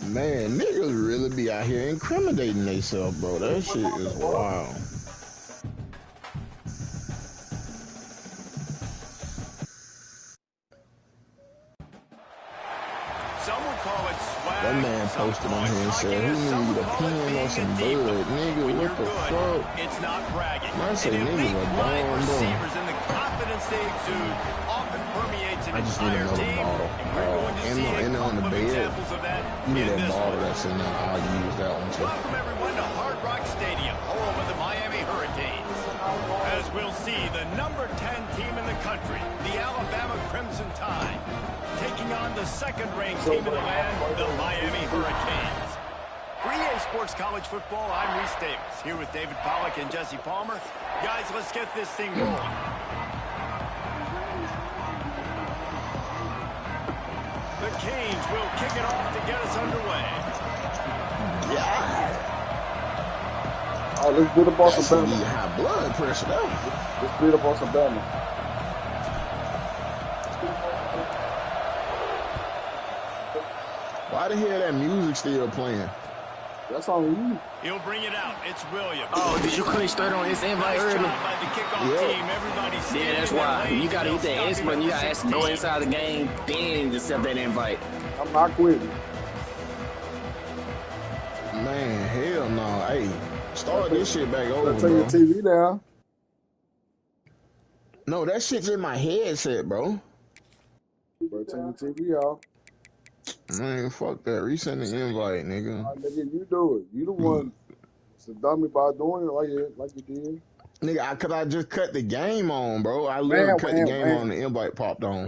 Man, niggas really be out here incriminating themselves, bro. That shit is wild. Some would call it swag. That man posted on here and said, who need a pen or some bud? Nigga, what the fuck? It's not bragging. I say niggas are dumb, bro. And the confidence they exude often permeates an I just need entire another team. bottle. And on the bed, you need that bottle that's in there. I'll use that one too. Welcome everyone to Hard Rock Stadium, home of the Miami Hurricanes. As we'll see, the number 10 team in the country, the Alabama Crimson Tide, taking on the second-ranked team in the land, the Miami Hurricanes. For EA Sports College Football, I'm Reese Davis, here with David Pollack and Jesse Palmer. Guys, let's get this thing rolling. The Canes will kick it off to get us underway. Yeah. Oh, let's beat up on some Bama. High blood pressure, though. Let's beat up on some Bama. Why the hell that music still playing? That's on you. He'll bring it out. It's Williams. Oh, did you click straight on his invite early? Yeah, that's why. You gotta hit that S button. You gotta ask to go inside the game, then accept that invite. I'm not quitting. Man, hell no. Hey, start this shit back over, turn your TV down. No, that shit's in my headset, bro. Bro, turn your TV off. Man, fuck that. Resend the invite, nigga. Nigga, you do it. You the one. It's a dummy by doing it like you did. Nigga, cause I just cut the game on, bro. I literally cut the game on. The invite popped on.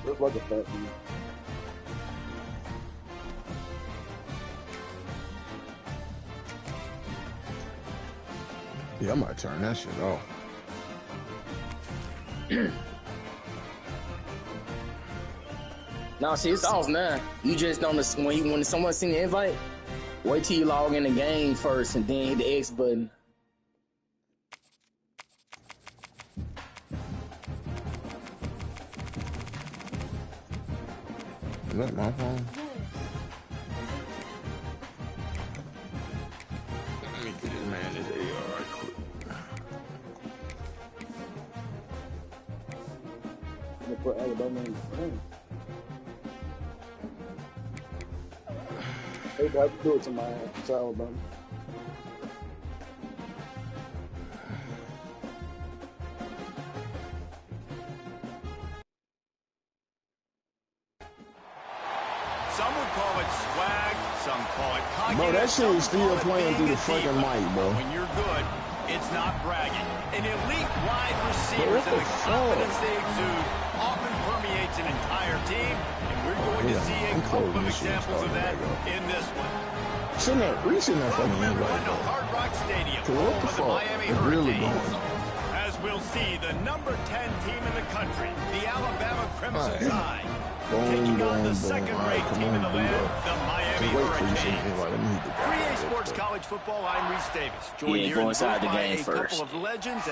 Looks like a fat dude. Yeah, I might turn that shit off. No, see, it's off now. You just don't, when someone send the invite, wait till you log in the game first and then hit the X button. Is that my phone? Let me get this man this AR right quick. I'm gonna put Alabama in the game. They have to do it to Alabama. Some would call it swag, some call it cockiness. Bro, that shit is still playing through the fucking mic, bro. When you're good, it's not bragging. An elite wide receivers and the confidence they exude often permeates an entire team, and we're going to see a couple of examples of that in this one. Resend that fucking invite, bro. Hard Rock Stadium, what the fuck? It's really going. As we'll see, the number 10 team in the country, the Alabama Crimson Tide, taking on the second-rate team in the land, the Miami Hurricanes. For EA Sports College Football, I'm Reese Davis. Joined here go inside the game a first. couple of legends.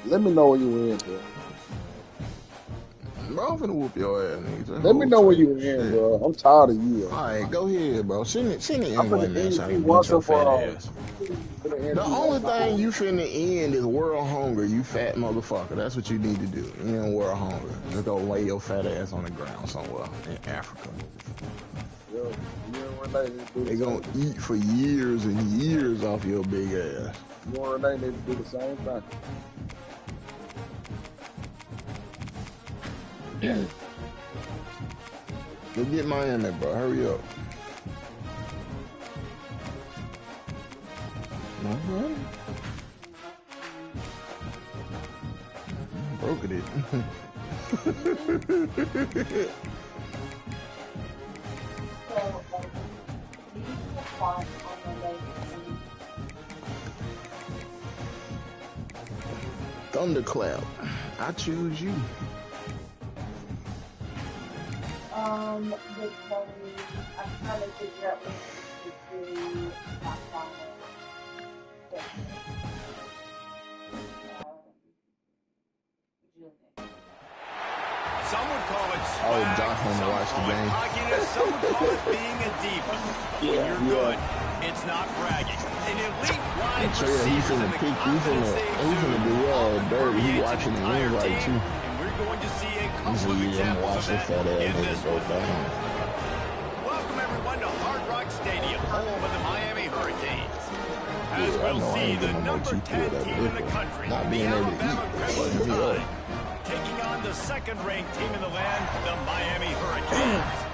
Let me know when you in, bro. Bro, I'm finna whoop your ass, nigga. Let me know when you in, bro. I'm tired of you. Alright, go ahead, bro. Send the I'm invite, man, so I can beat your fat ass. The only thing you finna end is world hunger, you fat motherfucker. That's what you need to do. You know, world hunger. Just go lay your fat ass on the ground somewhere in Africa. Yo, they gonna eat for years and years off your big ass. You and Renee need to do the same thing. Go get Miami, bro. Hurry up. No, bro. Broke it. Thunderclap. I choose you. I'm trying to figure out what to do. game. Cockiness, some would call it being a diva. When you're good, it's not bragging. An elite wide receiver in the confidence they exude often permeates an entire team, and we're going to see a couple of examples of that in this one. Welcome everyone to Hard Rock Stadium, home of the Miami Hurricanes. As we'll see the number 10 team in the country, the Alabama Crimson Tide, taking on the second-ranked team in the land, the Miami Hurricanes.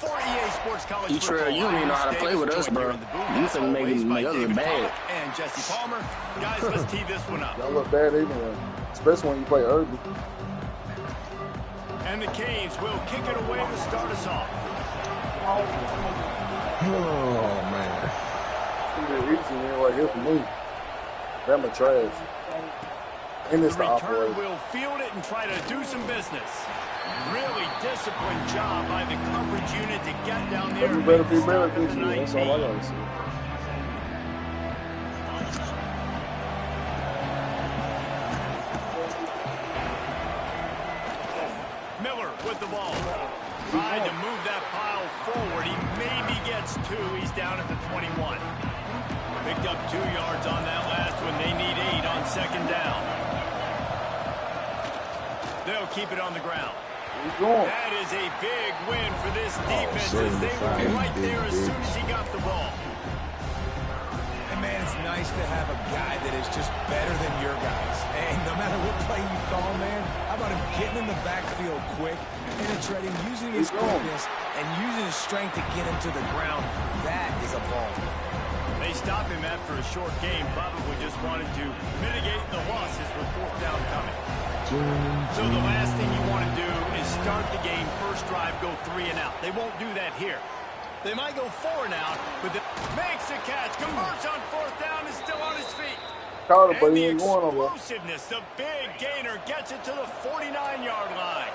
For EA Sports College Football, you don't even know how to play with us, bro. You finna make us look bad. And Jesse Palmer. Guys, let's tee this one up. Y'all look bad anyway, especially when you play early. And the Canes will kick it away to start us off. Oh, man. Easy right here for me. Them are trash. And it's The the return operator. will field it and try to do some business. Really disciplined job by the coverage unit to get down there. You better be and better stop than at the you. That's all I 19. gotta see. Miller with the ball. Trying to move that pile forward. He maybe gets 2. He's down at the 21. Picked up 2 yards on that last one. They need 8 on second down. They'll keep it on the ground. That is a big win for this defense as they were right there as soon as he got the ball. And man, it's nice to have a guy that is just better than your guys. And no matter what play you call, man, how about him getting in the backfield quick, penetrating, using his quickness, and using his strength to get him to the ground. That is a ball. They stop him after a short game, probably just wanted to mitigate the losses with 4th down coming. So the last thing you want to do is start the game, first drive, go 3 and out. They won't do that here. They might go 4 and out, but makes a catch, converts on 4th down, is still on his feet. Caught it, but And he the ain't going over. explosiveness, the big gainer gets it to the 49-yard line.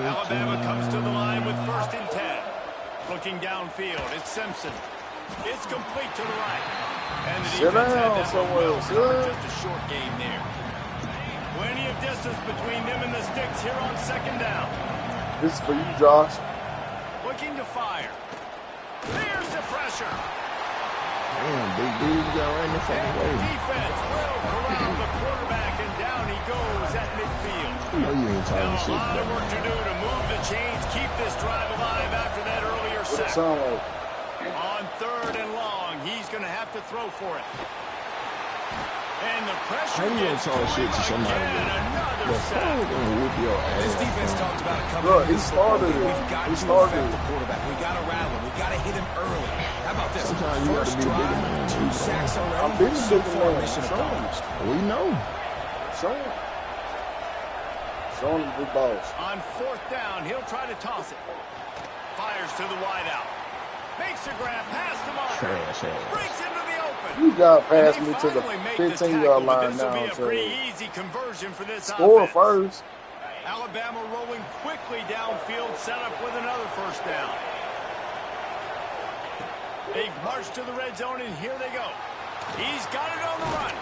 Alabama comes to the line with 1st and 10. Looking downfield, it's Simpson. It's complete to the right. And the defense had that one well covered, just a short game there. Plenty of distance between them and the sticks here on second down. This is for you, Josh. Looking to fire. There's the pressure. Damn, big dude got right in the fucking And the way. defense will corral the quarterback, and down he goes at midfield. You know you ain't Now talking a shit, lot of bro. work to do to move the chains, keep this drive alive after that earlier What it sack. sound like? On 3rd and long, he's going to have to throw for it. And the pressure How you gonna gets talk shit to somebody again, another The sack. phone gonna whoop your This ass. defense talked about it coming Look, into he this football started game. it. We've got He to started affect it. the quarterback. We got to rattle him. We got to hit him early. How about this? Sometimes you gotta First be the bigger drive, man. 2 sacks I'm already. being So the bigger far, man. mission Show him. accomplished. We know. Show him. Show him the big balls. On 4th down, he'll try to toss it. Fires to the wideout. Makes a grab past the marker. Trash ass. Breaks into the open. You got past And me they to the finally make the 15-yard tackle, but line this will now. be a So pretty easy conversion for this score offense. first. Alabama rolling quickly downfield, set up with another 1st down. They march to the red zone, and here they go. He's got it on the run.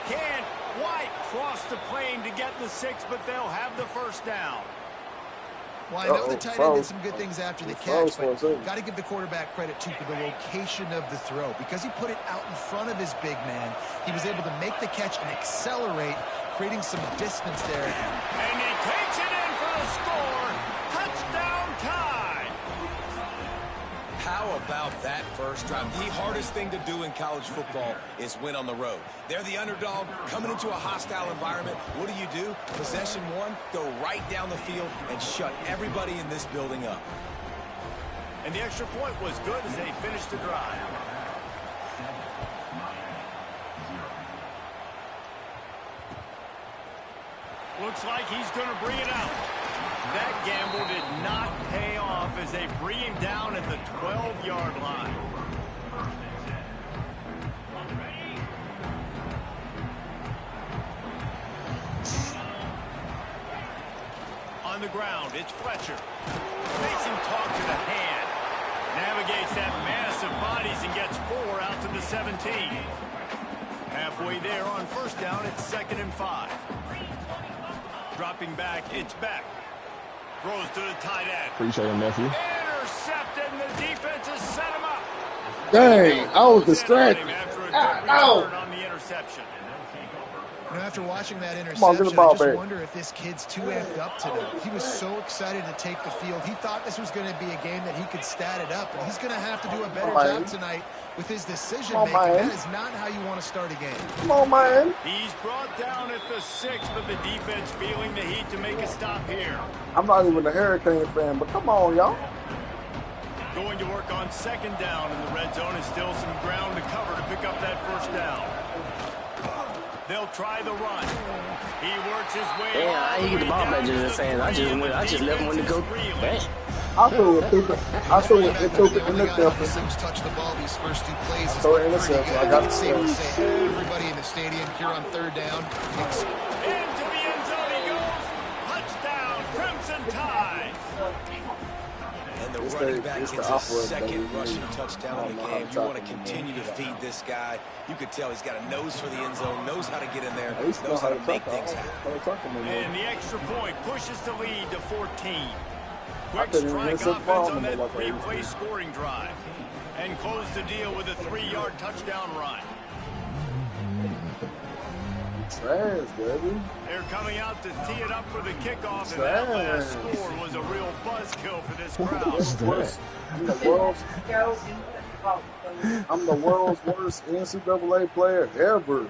Can't quite cross the plane to get the 6, but they'll have the 1st down. Well, I know the tight end did some good things after the catch, but froze. got to give the quarterback credit, too, for the location of the throw. Because he put it out in front of his big man, he was able to make the catch and accelerate, creating some distance there. And he takes it in for the score. Touchdown tie. How about that first drive? The hardest thing to do in college football is win on the road. They're the underdog coming into a hostile environment. What do? Possession 1, go right down the field and shut everybody in this building up. And the extra point was good as they finished the drive. Looks like he's going to bring it out. That gamble did not pay off as they bring him down at the 12-yard line. On the ground, it's Fletcher. Makes him talk to the hand. Navigates that mass of bodies and gets 4 out to the 17. Halfway there on 1st down, it's 2nd and 5. Dropping back, it's Beck. Throws to the tight end. Appreciate it, nephew. Intercepted, and the defense has set him up. Dang, I was distracted. After a good return on the interception. You know, after watching that interception, I just wonder if this kid's too amped up tonight. He was so excited to take the field. He thought this was going to be a game that he could stat it up, and he's going to have to do a better job tonight with his decision-making. That is not how you want to start a game. Come on, man. He's brought down at the 6, but the defense feeling the heat to make a stop here. I'm not even a Hurricane fan, but come on, y'all. Going to work on 2nd down in the red zone, and still some ground to cover to pick up that 1st down. They'll try the run. He works his way. Yeah, I ain't get the ball back just saying. I just left him when to go. Bang. I threw it took the interception. Sims touched the ball these first 2 plays. So interception. I got the say everybody in the stadium here on 3rd down. Into the end zone he goes. Touchdown, Crimson Tide. And the running back gets his 2nd rushing touchdown in the game. You want to continue to feed this guy. You could tell he's got a nose for the end zone, knows how to get in there, knows how to make things happen. And the extra point pushes the lead to 14. Quick strike offense on that replay scoring drive. And close the deal with a 3-yard touchdown run. Trash, baby. They're coming out to tee it up for the kickoff, and that last score was a real buzzkill for this crowd. I'm the world's worst NCAA player ever.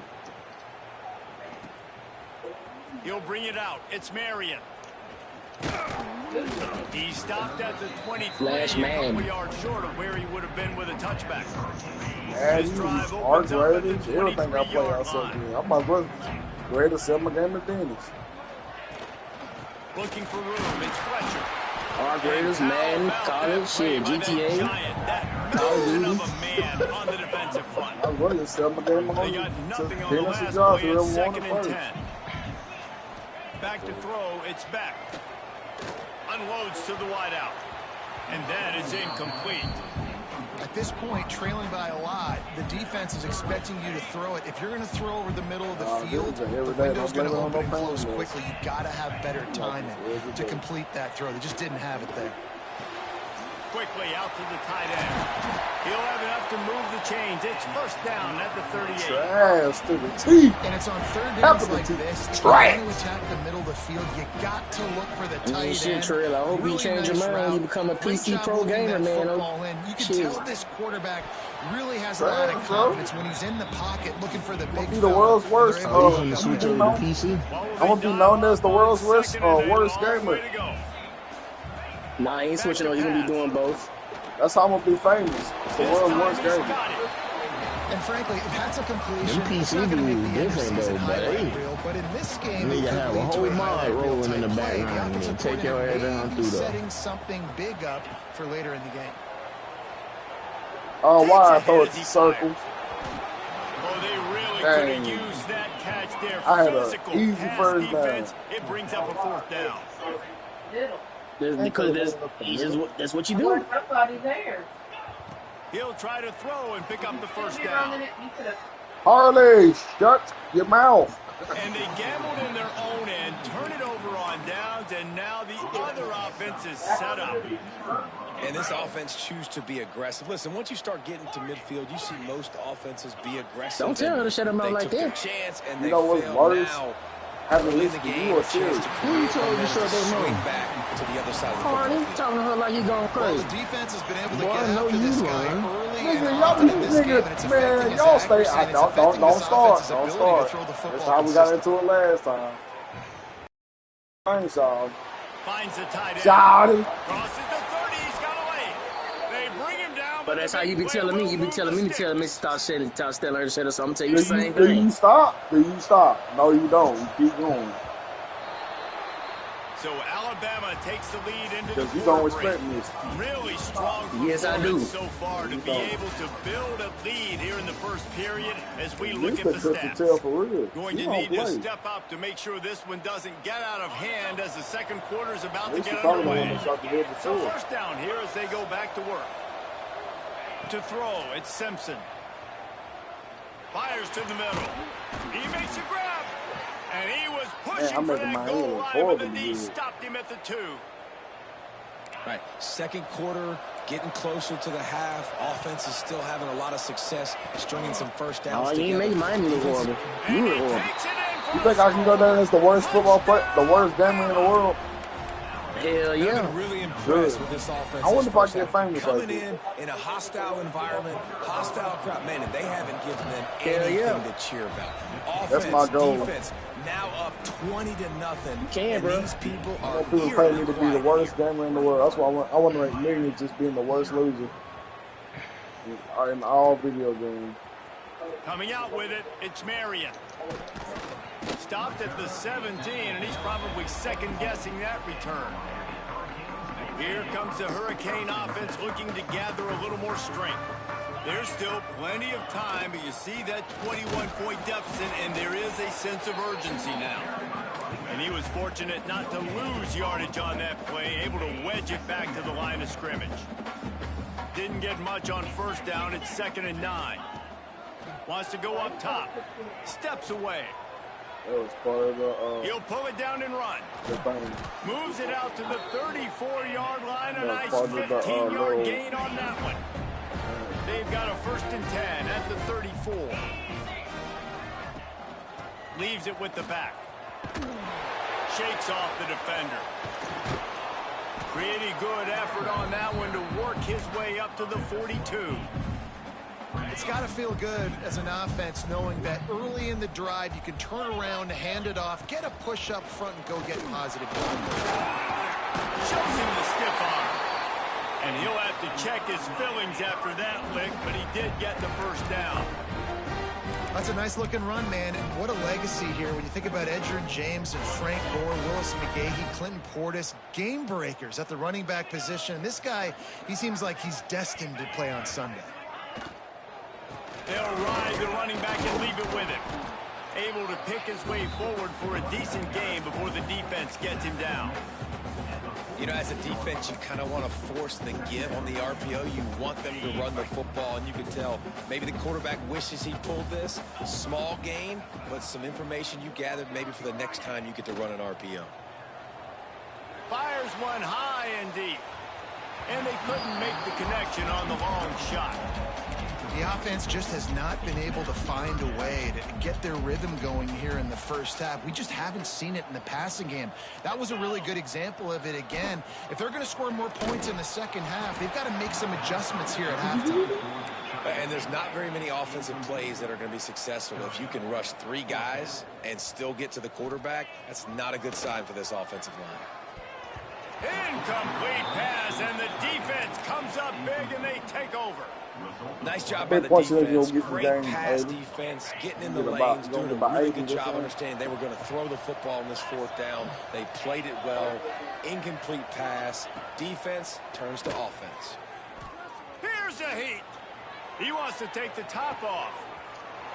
He'll bring it out. It's Marion. He stopped at the 23, a couple yards short of where he would have been with a touchback. This drive opens up at the 23-yard line. I'm about to ready to sell my game to Dennis. Looking for room. It's Fletcher. Our graders, Madden, college, shit, GTA, Call of Duty. Of a man on the defensive front. I'm ready to sell my game on They got nothing on the last play. It's 2nd and 10. Back to throw. It's back. Unloads to the wideout. And that is incomplete. At this point, trailing by a lot, the defense is expecting you to throw it. If you're going to throw over the middle of the field, the window's going to open and close quickly. You got to have better timing to complete that throw. They just didn't have it there. Quickly out to the tight end. He'll have enough to move the chains. It's 1st down at the 38. Trash to the teeth. And it's on 3rd downs like this. If you want to attack the middle of the field, you got to look for the tight end. Shit, Trill, I hope you change your mind. You become a PC pro gamer, man. You can tell this quarterback really has a lot of confidence when he's in the pocket looking for the big the world's worst. I'm going to switch over to PC. I'm going to be known as the world's worst gamer. Nah, I ain't switching on. You're going to be doing both. That's how I'm going to be famous. It's the world's worst gamer. And frankly, that's a completion. PC do different though, but in this game, you have a whole mod rolling in the background and take your ass down through the. Setting something big up for later in the game. Oh, why I throw it to circle? Oh, they really could have used that catch there. I had an easy 1st down. It brings up a 4th down. Because that's what you do. Somebody there. He'll try to throw and pick up the 1st down. Harley, shut your mouth. And they gambled in their own end, turn it over on downs, and now the other offense is set up. And this offense choose to be aggressive. Listen, once you start getting to midfield, you see most offenses be aggressive. Don't tell her to shut them out like that. Chance and you know what's worse? Having this game, a chance to who you told you shut them out? Back to the other side of the Harley, talking to her like you going crazy. Well, the defense has been able to Boy, get after this guy early nigga, and often in this game, and it's affecting his accuracy, and it's affecting his offense's ability to throw the football. That's how we got into it last time. Thanks, y'all. Finds the tight end. Shouty. Crosses the 30. He's got away. They bring him down. But that's how you be telling me. You be telling me to stop telling her to shut us. I'm telling you the same Do thing. you stop? Do you stop? No, you don't. You keep going. So Alabama takes the lead into the Because you don't respect me. Really strong Yes, I do. so far to be able to build a lead here in the 1st period as we look at the the stats. For real. Going to need to step up to make sure this one doesn't get out of hand as the 2nd quarter is about to get underway. So 1st down here as they go back to work. To throw, it's Simpson. Fires to the middle. He makes a grab. And he was pushing for that goal line, but the D stopped him at the 2. Right. Second quarter, getting closer to the half. Offense is still having a lot of success stringing some first downs together. You ain't making Miami look horrible. You look horrible. You think I can go down as the worst football player, the worst gamer in the world? Hell yeah. I'm really impressed with this offense. I wonder if I get famous coming like in a hostile environment, hostile crowd. Man, and they haven't given them anything to cheer about. Offense, that's my goal. Defense, now up 20-0. Bro. These people are people pay me to be the worst gamer in the world. That's why I want to make millions just being the worst loser in all video games. Coming out with it, it's Marion. Stopped at the 17, and he's probably second-guessing that return. Here comes the Hurricane offense looking to gather a little more strength. There's still plenty of time, but you see that 21-point deficit, and there is a sense of urgency now. And he was fortunate not to lose yardage on that play, able to wedge it back to the line of scrimmage. Didn't get much on first down. It's 2nd and 9. Wants to go up top. Steps away. That was part of the, he'll pull it down and run. Moves it out to the 34-yard line. A nice 15-yard gain on that one. They've got a 1st and 10 at the 34. Leaves it with the back. Shakes off the defender. Pretty good effort on that one to work his way up to the 42. It's got to feel good as an offense knowing that early in the drive you can turn around, hand it off, get a push up front, and go get positive. Shows him the stiff arm. And he'll have to check his fillings after that lick, but he did get the first down. That's a nice-looking run, man, and what a legacy here when you think about Edgerrin James and Frank Gore, Willis McGahee, Clinton Portis, game breakers at the running back position. And this guy, he seems like he's destined to play on Sunday. They'll ride the running back and leave it with him. Able to pick his way forward for a decent game before the defense gets him down. You know, as a defense, you kind of want to force the give on the RPO. You want them to run the football, and you can tell maybe the quarterback wishes he pulled this. Small gain, but some information you gathered maybe for the next time you get to run an RPO. Fires one high and deep. And they couldn't make the connection on the long shot. The offense just has not been able to find a way to get their rhythm going here in the first half. We just haven't seen it in the passing game. That was a really good example of it again. If they're going to score more points in the second half, they've got to make some adjustments here at halftime. And there's not very many offensive plays that are going to be successful. If you can rush 3 guys and still get to the quarterback, that's not a good sign for this offensive line. Incomplete pass, and the defense comes up big, and they take over. Nice job by the defense. Great pass defense, getting in the lanes, doing a really good job understanding they were going to throw the football on this 4th down. They played it well. Incomplete pass. Defense turns to offense. Here's a heat. He wants to take the top off.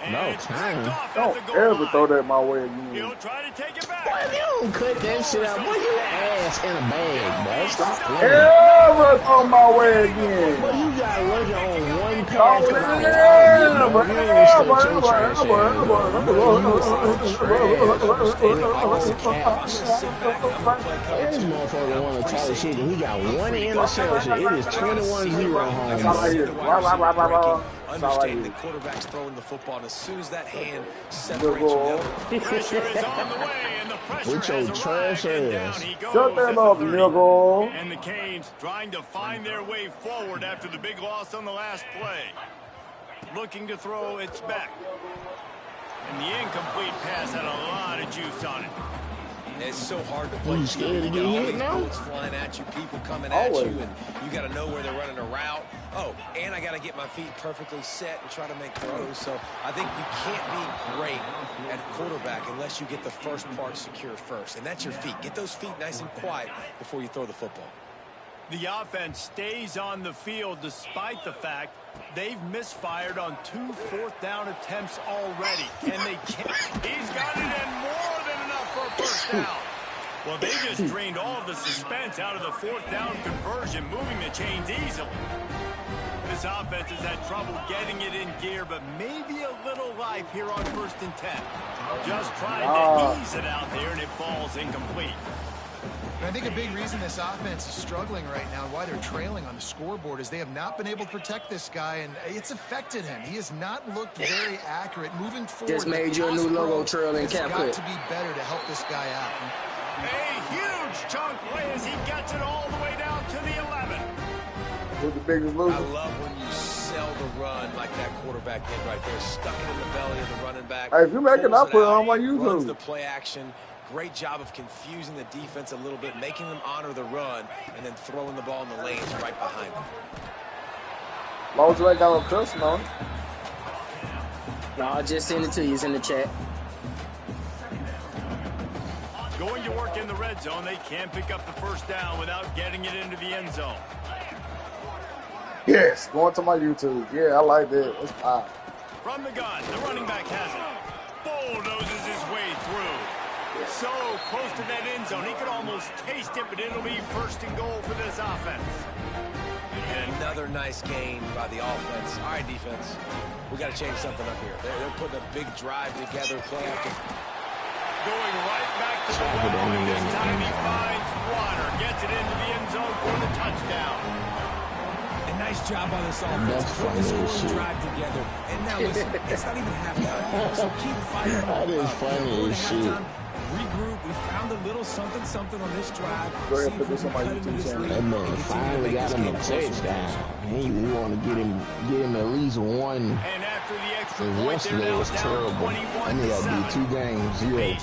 And No it's time. off Don't at the goal ever line. throw that my way again. He'll try to take it back. Boy, if you don't cut that shit out, boy, you ass in a bag, boy. Stop playing. Ever throw my way again. Boy, you got lucky on one pass. Oh, to my This motherfucker want to talk shit. He got one interception. It is 21-0 home. Understand the quarterback's throwing the football, and as soon as that hand separates from the other. Pressure is on the way, and the pressure With your has trash arrived, and down ass. he goes Shut that at the up, 30. nigga. And the Canes trying to find their way forward after the big loss on the last play. Looking to throw, it's back. And the incomplete pass had a lot of juice on it. It's so hard to play. You scared to get all hit these now? bullets flying at you, people coming at you, and you got to know where they're running a route. Oh, and I got to get my feet perfectly set and try to make throws. So I think you can't be great at quarterback unless you get the first part secure first, and that's your feet. Get those feet nice and quiet before you throw the football. The offense stays on the field despite the fact they've misfired on 2 4th down attempts already. And they can't. He's got it in more than enough for a first down. Well, they just drained all of the suspense out of the 4th down conversion, moving the chains easily. This offense has had trouble getting it in gear, but maybe a little life here on 1st and 10. Just trying to ease it out there, and it falls incomplete. And I think a big reason this offense is struggling right now, why they're trailing on the scoreboard, is they have not been able to protect this guy, and it's affected him. He has not looked very accurate. Moving forward, just made you a new logo trail and cap got to be better to help this guy out. A huge chunk play as he gets it all the way down to the 11. Who's the biggest loser? I love when you sell the run like that quarterback did right there. Stuck it in the belly of the running back. Hey, if you make it, I'll put it on my YouTube. Runs the play action. Great job of confusing the defense a little bit, making them honor the run, and then throwing the ball in the lanes right behind them. As long as you ain't got no cussing on it. No, I'll just send it to you. It's in the chat. Going to work in the red zone, they can't pick up the first down without getting it into the end zone. Yes, going to my YouTube. Yeah, I like that. It's fine. From the gun, the running back has it. Bulldozes his way through. So close to that end zone, he could almost taste it, but it'll be first and goal for this offense. And another nice gain by the offense. All right, defense, we got to change something up here. They're putting a big drive together, play after. Going right back to the well, and this time he finds water, gets it into the end zone for the touchdown. A nice job by this offense. Put the scoring drive together. And now listen, it's not even halftime, so keep fighting. That is funny as shit. Regroup. We found a little something on this drive. Go ahead and put this on my YouTube channel. That man finally got him a touchdown. He want to get him at least one. And after the extra The point, rest they're of it now was down terrible. 21-7. And they got to do 2 games, 0. A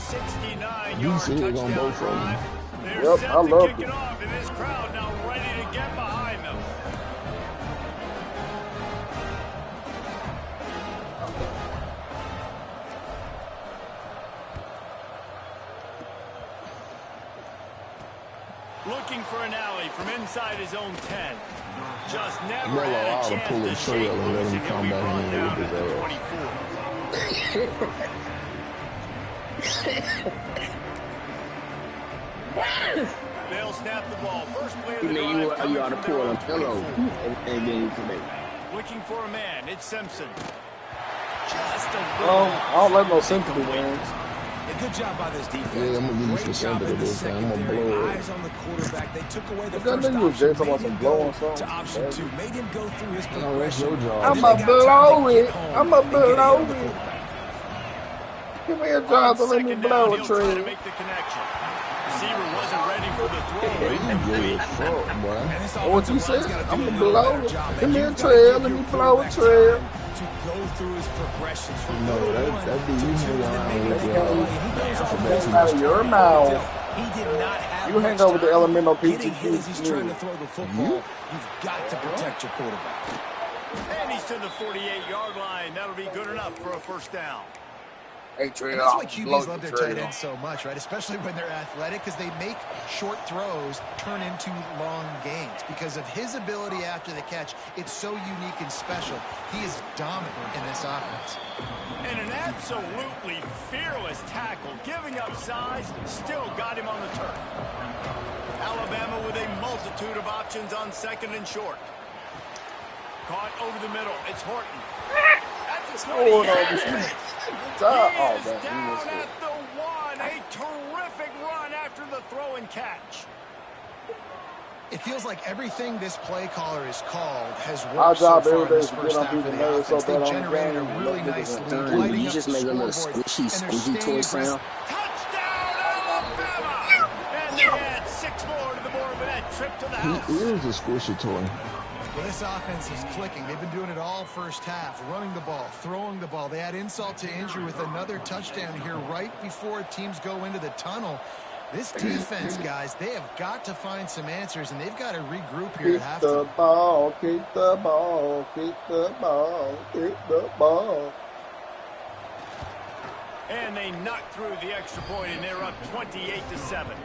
You 69-yard see it on touchdown both of them. drive. They're Yep, set I to love kick it. it off, and this crowd now ready to get behind them. Looking for an alley from inside his own 10. Just never Mello had a ought to chance pull to his shake trail and let loose, him and he'll come be back brought in down with at the his 24. They'll snap the ball. First play of the You drive know you coming ought to from pull their him. own Hello. 24. And then you come in. Looking for a man. It's Simpson. Just a I don't let no sympathy wins. A good job by this defense. Yeah, I'm gonna give you Great some job sympathy in the this time. I'm gonna secondary. blow it. Eyes on the quarterback. They took away the That first nigga was option, just talking about made some him blowing go something. to option 2, made him go through his No, that's progression. your job. I'm Then a they got time to blow get it. home I'm a and get it blow on the it. quarterback. Give me a job to let me second blow down, a he'll try to tree. make the connection. Receiver wasn't ready for the throw. You good as fuck, boy. And this What you offensive line's said? gotta do I'm a gonna little blow better it. job, man. Give me a You've gotta trail. give Let your me blow a quarterback trail. time to go through his progressions from No, number that 1 be to 2, you and hang then around maybe with make your a play. He goes off alphabet. base. Out of your mouth. He did not have You much hang over the time elemental getting hit as PTQ. he's trying to throw the football. You've got to protect your quarterback. And he's to the 48-yard line. That'll be good enough for a first down. Hey, Trey, And that's why I'll QBs blow love the their trail. tight ends so much, right? Especially when they're athletic, because they make short throws turn into long gains. Because of his ability after the catch, it's so unique and special. He is dominant in this offense. And an absolutely fearless tackle, giving up size, still got him on the turf. Alabama with a multitude of options on second and short. Caught over the middle. It's Horton. That's a 20. Oh, no, He this is is- Oh, man, down he missed at it. the 1. A terrific run after the throw and catch. It feels like everything this play caller has called has Our worked so job far every in day this is to first get on half of people's the nerves so offense. They bad on the generated a game. really Let nice niggas lead, turn. lighting You up just the make a little scoreboard, squishy, and they're squishy toy staying sound. Touchdown, Alabama! And they add 6 more to the board with that trip to the house. He is a squishy toy. Well, this offense is clicking. They've been doing it all first half, running the ball, throwing the ball. They add insult to injury with another touchdown here right before teams go into the tunnel. This defense, guys, they have got to find some answers, and they've got to regroup here Kick at the halftime. ball, kick the ball, kick the ball, kick the ball. And they knocked through the extra point, and they're up 28-7.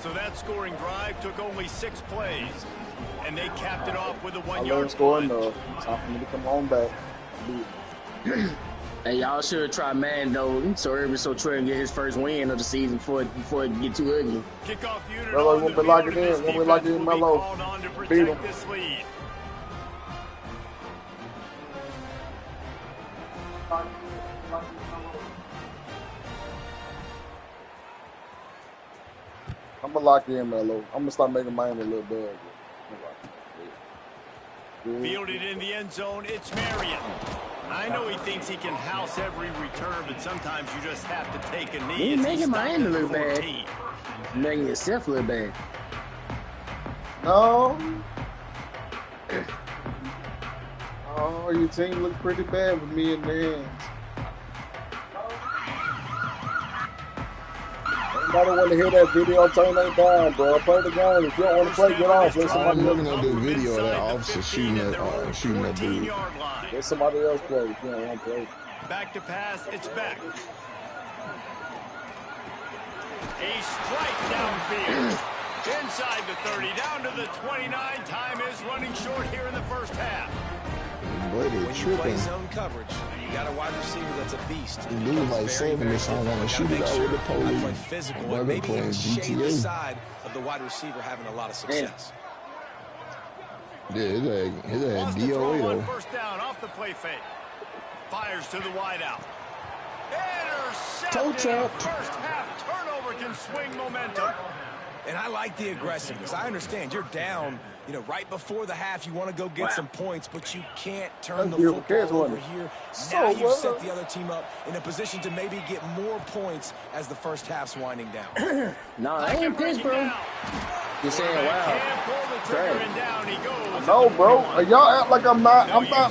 So that scoring drive took only 6 plays, and they capped it off with a I let him 1-yard score punt. enough. Time for me to come on back. Hey, y'all should try Mando so Trey can get his first win of the season before it get too ugly. Kickoff unit Mello on won't the be like field, it and in. this Won't be like it defense in will be Mello. called on to Beat protect him. this lead. I'm gonna lock in, Melo. I'm gonna start making Miami a little bad. Fielded in the end zone, it's Marion. I know he thinks he can house every return, but sometimes you just have to take a knee. You're making Miami look bad. You're making yourself look bad. No. Oh, your team looks pretty bad with me in the hands. Anybody want to hear that video? Turn that down, bro. Play the game. If you don't want to play, get off. Let somebody else. I'm looking at the video of that officer shooting that dude. Let somebody else play if you don't want to play. Back to pass. It's back. A strike downfield. Inside the 30, down to the 29. Time is running short here in the first half. But when it's you play tripping. zone coverage, you got a wide receiver that's a beast. Dude like 70, so I want to shoot it out with the police. Play physical Brother and maybe playing even shade the GTA. side of the wide receiver having a lot of success. Yeah, his ass DOA though. First down off the play fake. Fires to the wideout. Intercepted. First half turnover can swing momentum. And I like the aggressiveness. I understand you're down, right before the half. You want to go get some points, but you can't turn the football over here. Now you've set the other team up in a position to maybe get more points as the first half's winding down. No, I ain't pissed, bro. You're saying, wow. No, bro. Y'all act like I'm not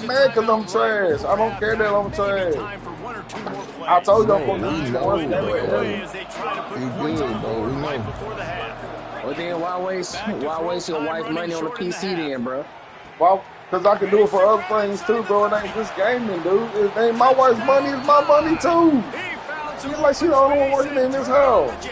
mad because I'm trash. I don't care that I'm trash. I told y'all for You good, bro. We know. Well, then why waste your wife's money on the PC then, bro? Well, because I can do it for other things too, bro. It ain't just gaming, dude. It ain't my wife's money. It's my money too. She's like she the only one working in this house.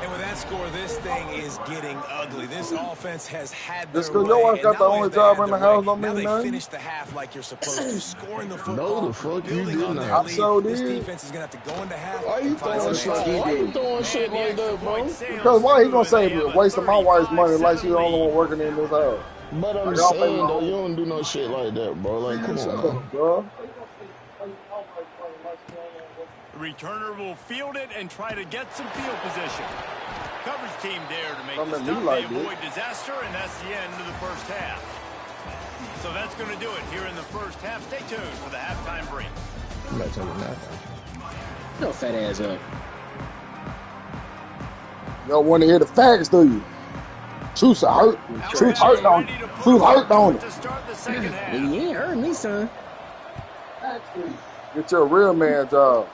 And with that score, this thing is getting ugly. This offense has had Just because your wife got the only job in the house don't mean nothing. Finish the half like you're supposed to, scoring the football. No, the fuck you did not. I so did. This defense is gonna have to go into half. Why you throwing shit like that, bro? Because why he gonna say wasting my wife's money like she's the only one working in this house? But I'm saying though, you don't do no shit like that, bro. Like, come on, bro. The returner will field it and try to get some field position. Coverage team there to make the stop. They avoid disaster, and that's the end of the first half. So that's going to do it here in the first half. Stay tuned for the halftime break. I'm not telling that. Yo, fat ass up. Y'all want to hear the facts, do you? Truth hurt. Truth hurt on it. Truth hurt on it. You ain't hurting me, son. Get your real man job.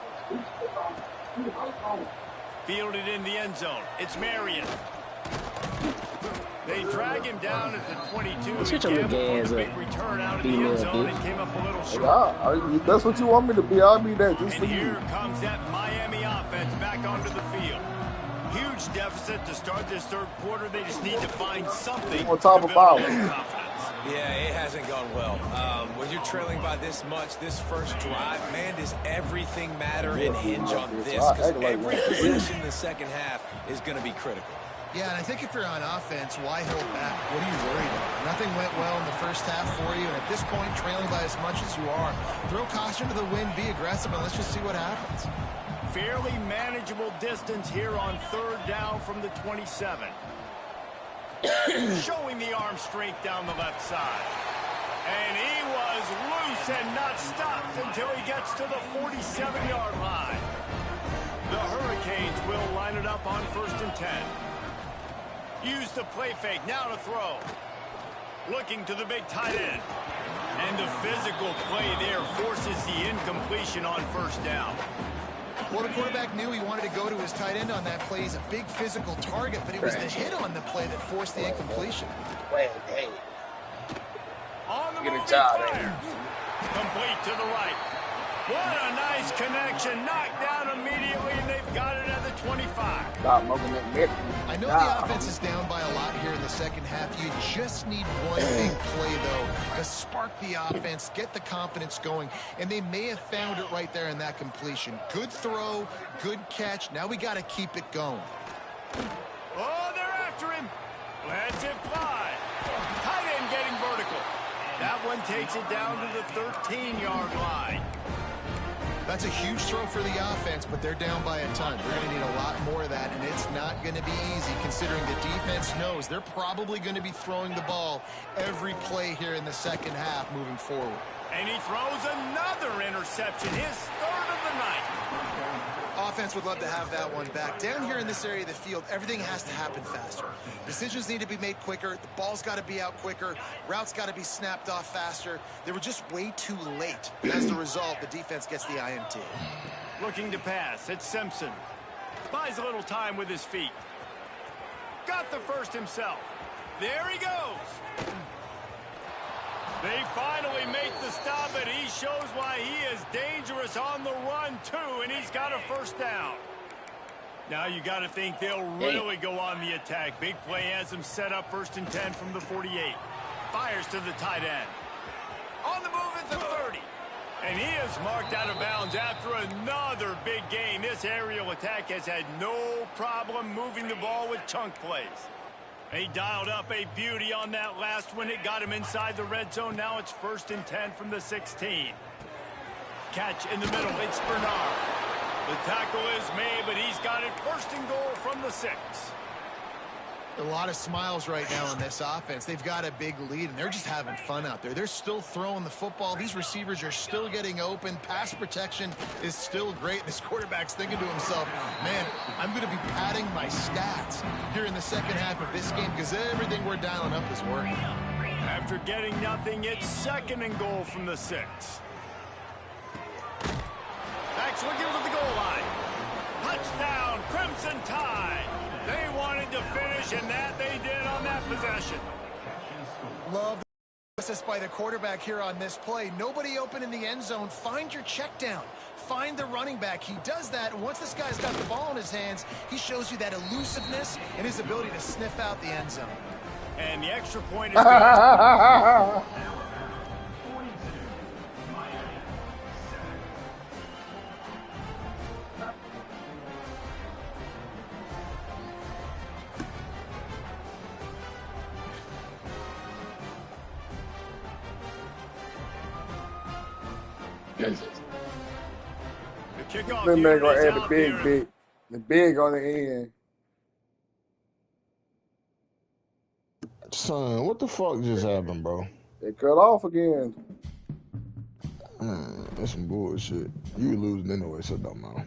Fielded in the end zone. It's Marion. They drag him down at the 22. Switch your gas up. Big return out of the end zone and came up a little short. Yeah, that's what you want me to be. I'll be that just for you. Here comes that Miami offense back onto the field. Huge deficit to start this third quarter. They just need to find something on top of power. Yeah, it hasn't gone well. When you're trailing by this much, this first drive, man, does everything matter and hinge on this? Because every possession in the second half is going to be critical. Yeah, and I think if you're on offense, why hold back? What are you worried about? Nothing went well in the first half for you, and at this point, trailing by as much as you are, throw caution to the wind, be aggressive, and let's just see what happens. Fairly manageable distance here on third down from the 27. Showing the arm strength down the left side. And he was loose and not stopped until he gets to the 47-yard line. The Hurricanes will line it up on 1st and 10. Use the play fake, now to throw. Looking to the big tight end. And the physical play there forces the incompletion on first down. Well, the quarterback knew he wanted to go to his tight end on that play. He's a big physical target, but it was the hit on the play that forced the incompletion. On the move, he fires. Complete to the right. What a nice connection. Knocked down immediately, and they've got it at the 25. I know the offense is down by a lot here in the second half. You just need one big play, though, to spark the offense, get the confidence going, and they may have found it right there in that completion. Good throw, good catch. Now we got to keep it going. Oh, they're after him. Lets it fly. Tight end getting vertical. That one takes it down to the 13-yard line. That's a huge throw for the offense, but they're down by a ton. They're going to need a lot more of that, and it's not going to be easy considering the defense knows they're probably going to be throwing the ball every play here in the second half moving forward. And he throws another interception, his third of the night. Offense would love to have that one back. Down here in this area of the field, everything has to happen faster. Decisions need to be made quicker. The ball's got to be out quicker. Routes got to be snapped off faster. They were just way too late. And as the result, the defense gets the INT. Looking to pass. It's Simpson. Buys a little time with his feet. Got the first himself. There he goes. They finally make the stop, and he shows why he is dangerous on the run, too, and he's got a first down. Now you got to think they'll really go on the attack. Big play has them set up 1st and 10 from the 48. Fires to the tight end. On the move at the 30. And he is marked out of bounds after another big gain. This aerial attack has had no problem moving the ball with chunk plays. He dialed up a beauty on that last one. It got him inside the red zone. Now it's 1st and 10 from the 16. Catch in the middle. It's Bernard. The tackle is made, but he's got it 1st and goal from the 6. A lot of smiles right now on this offense. They've got a big lead, and they're just having fun out there. They're still throwing the football. These receivers are still getting open. Pass protection is still great. This quarterback's thinking to himself, man, I'm going to be padding my stats here in the second half of this game because everything we're dialing up is working. After getting nothing, it's 2nd and goal from the 6. Max looking for the goal line. Touchdown, Crimson Tide. They wanted to finish, and that they did on that possession. Love the assist by the quarterback here on this play. Nobody open in the end zone. Find your check down. Find the running back. He does that, and once this guy's got the ball in his hands, he shows you that elusiveness and his ability to sniff out the end zone. And the extra point is good. The kickoff Then they're gonna unit is add the out big, there. the big on the end. Son, what the fuck just happened, bro? They cut off again. Man, that's some bullshit. You losing anyway, so it don't matter.